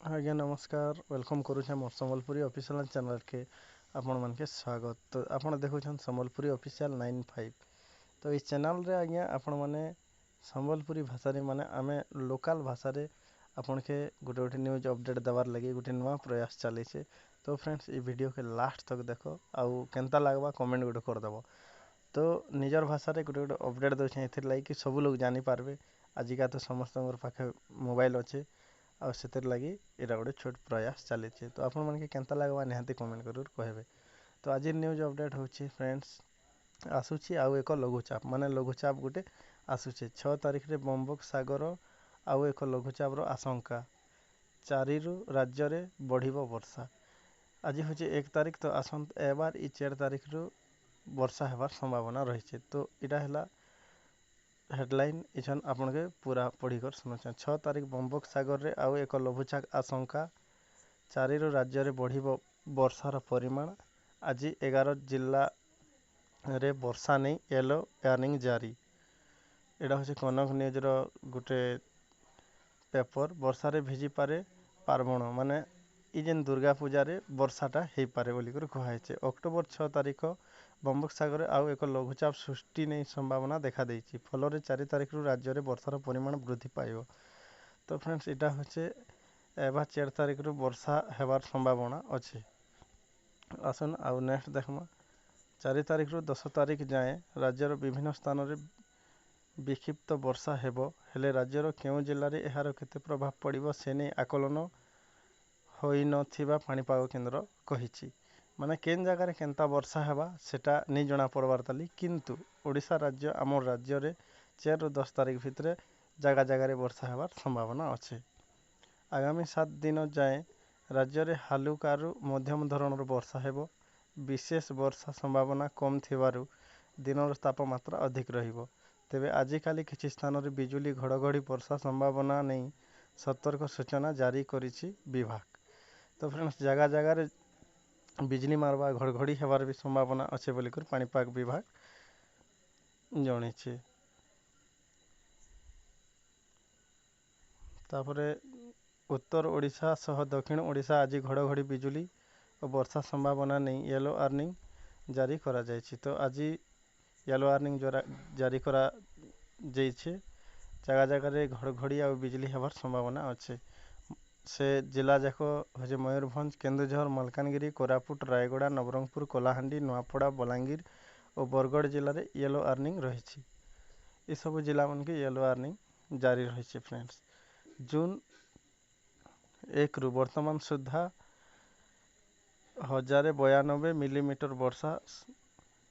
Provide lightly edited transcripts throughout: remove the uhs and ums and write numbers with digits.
ଆଜ୍ଞା ନମସ୍କାର ୱେଲକମ୍ କରୁଛେ ମୋର ସମ୍ବଲପୁରୀ ଅଫିସିଆଲ ଚ୍ୟାନେଲ୍କେ ଆପଣମାନକେ ସ୍ୱାଗତ। ତ ଆପଣ ଦେଖୁଛନ୍ ସମ୍ବଲପୁରୀ ଅଫିସିଆଲ 95। ତ ଏଇ ଚ୍ୟାନେଲ୍ରେ ଆଜ୍ଞା ଆପଣମାନେ ସମ୍ବଲପୁରୀ ଭାଷାରେ ମାନେ ଆମେ ଲୋକାଲ୍ ଭାଷାରେ ଆପଣକେ ଗୋଟେ ନ୍ୟୁଜ୍ ଅପଡ଼େଟ୍ ଦେବାର୍ ଲାଗି ଗୋଟେ ନୂଆ ପ୍ରୟାସ ଚାଲିଛେ। ତ ଫ୍ରେଣ୍ଡସ୍ ଏଇ ଭିଡ଼ିଓକେ ଲାଷ୍ଟ ତକ୍ ଦେଖ ଆଉ କେନ୍ତା ଲାଗ୍ବା କମେଣ୍ଟ ଗୋଟେ କରିଦେବ। ତ ନିଜର ଭାଷାରେ ଗୋଟେ ଅପଡ଼େଟ୍ ଦେଉଛେ ଏଥିର୍ଲାଗି କି ସବୁ ଲୋକ ଜାଣିପାରବେ। ଆଜିକା ତ ସମସ୍ତଙ୍କର ପାଖେ ମୋବାଇଲ୍ ଅଛେ ଆଉ ସେଥିର୍ ଲାଗି ଏଇଟା ଗୋଟେ ଛୋଟ ପ୍ରୟାସ ଚାଲିଛି। ତ ଆପଣମାନଙ୍କୁ କେନ୍ତା ଲାଗ୍ବା ନିହାତି କମେଣ୍ଟ କରି କହିବେ। ତ ଆଜି ନ୍ୟୁଜ୍ ଅପଡ଼େଟ୍ ହେଉଛି ଫ୍ରେଣ୍ଡସ୍ ଆସୁଛି ଆଉ ଏକ ଲଘୁଚାପ ମାନେ ଲଘୁଚାପ ଗୋଟେ ଆସୁଛି 6 ତାରିଖରେ ବଙ୍ଗୋପସାଗର ଆଉ ଏକ ଲଘୁଚାପର ଆଶଙ୍କା 4ରୁ ରାଜ୍ୟରେ ବଢ଼ିବ ବର୍ଷା। ଆଜି ହେଉଛି 1 ତାରିଖ ତ ଏବାର 4 ତାରିଖରୁ ବର୍ଷା ହେବାର ସମ୍ଭାବନା ରହିଛି। ତ ଏଇଟା ହେଲା ହେଡ଼ଲାଇନ୍ ଇଛନ୍ ଆପଣକେ ପୁରା ପଢ଼ିକରି ଶୁଣୁଛନ୍। 6 ତାରିଖ ବଙ୍ଗୋପସାଗରରେ ଆଉ ଏକ ଲଘୁଚାପ ଆଶଙ୍କା 4ରୁ ରାଜ୍ୟରେ ବଢ଼ିବ ବର୍ଷାର ପରିମାଣ। ଆଜି 11 ଜିଲ୍ଲାରେ ବର୍ଷା ନେଇ ୟେଲୋ ୱାର୍ଣ୍ଣିଂ ଜାରି। ଏଇଟା ହେଉଛି କନକ ନ୍ୟୁଜ୍ର ଗୋଟେ ପେପର। ବର୍ଷାରେ ଭିଜିପାରେ ପାର୍ବଣ ମାନେ ଇ ଯେନ୍ ଦୁର୍ଗା ପୂଜାରେ ବର୍ଷାଟା ହେଇପାରେ ବୋଲିକରି କୁହାଯାଇଛି। ଅକ୍ଟୋବର 6 ତାରିଖ ବଙ୍ଗୋପସାଗରରେ ଆଉ ଏକ ଲଘୁଚାପ ସୃଷ୍ଟି ନେଇ ସମ୍ଭାବନା ଦେଖାଦେଇଛି। ଫଳରେ 4 ତାରିଖରୁ ରାଜ୍ୟରେ ବର୍ଷାର ପରିମାଣ ବୃଦ୍ଧି ପାଇବ। ତ ଫ୍ରେଣ୍ଡସ୍ ଏଇଟା ହେଉଛି ଏବା 4 ତାରିଖରୁ ବର୍ଷା ହେବାର ସମ୍ଭାବନା ଅଛି। ଆସନ୍ ଆଉ ନେକ୍ସଟ ଦେଖମା 4 ତାରିଖରୁ 10 ତାରିଖ ଯାଏଁ ରାଜ୍ୟର ବିଭିନ୍ନ ସ୍ଥାନରେ ବିକ୍ଷିପ୍ତ ବର୍ଷା ହେବ। ହେଲେ ରାଜ୍ୟର କେଉଁ ଜିଲ୍ଲାରେ ଏହାର କେତେ ପ୍ରଭାବ ପଡ଼ିବ ସେ ନେଇ ଆକଳନ ହୋଇନଥିବା ପାଣିପାଗ କେନ୍ଦ୍ର କହିଛି। ମାନେ କେନ୍ ଜାଗାରେ କେନ୍ତା ବର୍ଷା ହେବା ସେଟା ନେଇ ଜଣା ପଡ଼ବାର୍ ତାଲି, କିନ୍ତୁ ଓଡ଼ିଶା ରାଜ୍ୟ ଆମର ରାଜ୍ୟରେ 4ରୁ 10 ତାରିଖ ଭିତରେ ଜାଗାରେ ବର୍ଷା ହେବାର ସମ୍ଭାବନା ଅଛି। ଆଗାମୀ 7 ଦିନ ଯାଏଁ ରାଜ୍ୟରେ ହାଲୁକାରୁ ମଧ୍ୟମ ଧରଣର ବର୍ଷା ହେବ। ବିଶେଷ ବର୍ଷା ସମ୍ଭାବନା କମ୍ ଥିବାରୁ ଦିନର ତାପମାତ୍ରା ଅଧିକ ରହିବ। ତେବେ ଆଜିକାଲି କିଛି ସ୍ଥାନରେ ବିଜୁଳି ଘଡ଼ଘଡ଼ି ବର୍ଷା ସମ୍ଭାବନା ନେଇ ସତର୍କ ସୂଚନା ଜାରି କରିଛି ବିଭାଗ। ତ ଫ୍ରେଣ୍ଡସ୍ ଜାଗାରେ ବିଜଲି ମାରବା ଘଡ଼ଘଡ଼ି ହେବାର ବି ସମ୍ଭାବନା ଅଛି ବୋଲିକରି ପାଣିପାଗ ବିଭାଗ ଜଣେଇଛି। ତାପରେ ଉତ୍ତର ଓଡ଼ିଶା ସହ ଦକ୍ଷିଣ ଓଡ଼ିଶା ଆଜି ଘଡ଼ଘଡ଼ି ବିଜୁଳି ଓ ବର୍ଷା ସମ୍ଭାବନା ନେଇ ୟେଲୋ ୱାର୍ଣ୍ଣିଂ ଜାରି କରାଯାଇଛି। ତ ଆଜି ୟେଲୋ ୱାର୍ଣ୍ଣିଂ ଜାରି କରାଯାଇଛି। ଜାଗାରେ ଘଡ଼ଘଡ଼ି ଆଉ ବିଜଲି ହେବାର ସମ୍ଭାବନା ଅଛି। ସେ ଜିଲ୍ଲା ଯାକ ହେଉଛି ମୟୂରଭଞ୍ଜ, କେନ୍ଦୁଝର, ମାଲକାନଗିରି, କୋରାପୁଟ, ରାୟଗଡ଼ା, ନବରଙ୍ଗପୁର, କଳାହାଣ୍ଡି, ନୂଆପଡ଼ା, ବଲାଙ୍ଗୀର ଓ ବରଗଡ଼ ଜିଲ୍ଲାରେ ୟେଲୋ ୱାର୍ଣ୍ଣିଂ ରହିଛି। ଏସବୁ ଜିଲ୍ଲାମାନକେ ୟେଲୋ ୱାର୍ଣ୍ଣିଂ ଜାରି ରହିଛି ଫ୍ରେଣ୍ଡସ୍। ଜୁନ୍ 1ରୁ ବର୍ତ୍ତମାନ ସୁଦ୍ଧା 1092 ମିଲିମିଟର ବର୍ଷା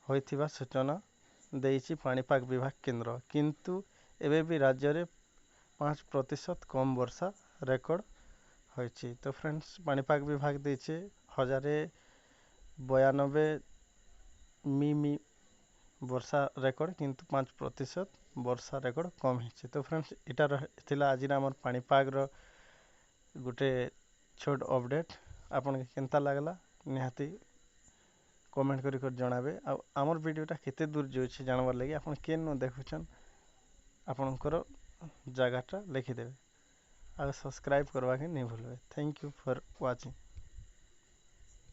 ହୋଇଥିବା ସୂଚନା ଦେଇଛି ପାଣିପାଗ ବିଭାଗ କେନ୍ଦ୍ର। କିନ୍ତୁ ଏବେ ବି ରାଜ୍ୟରେ 5% କମ୍ ବର୍ଷା ରେକର୍ଡ ହୋଇଛି। ତ ଫ୍ରେଣ୍ଡସ୍ ପାଣିପାଗ ବିଭାଗ ଦେଇছে 1092 ମିମି ବର୍ଷା ରେକର୍ଡ, କିନ୍ତୁ 5% ବର୍ଷା ରେକର୍ଡ କମ୍ ହେଇଛି। ତ ଫ୍ରେଣ୍ଡସ୍ ଏଇଟା ଥିଲା ଆଜିର ଆମର ପାଣିପାଗର ଗୋଟେ ଛୋଟ ଅପଡ଼େଟ୍। ଆପଣଙ୍କୁ କେନ୍ତା ଲାଗଲା ନିହାତି କମେଣ୍ଟ କରି ଜଣାବେ। ଆଉ ଆମର ଭିଡ଼ିଓଟା କେତେ ଦୂର ଯାଉଛି ଜାଣବାର୍ ଲାଗି ଆପଣ କେନ୍ ଦେଖୁଛନ୍ ଆପଣଙ୍କର ଜାଗାଟା ଲେଖିଦେବେ ଆଉ ସବସ୍କ୍ରାଇବ୍ କରବାକେ ନେଇ ଭୁଲବେ। Thank you for watching.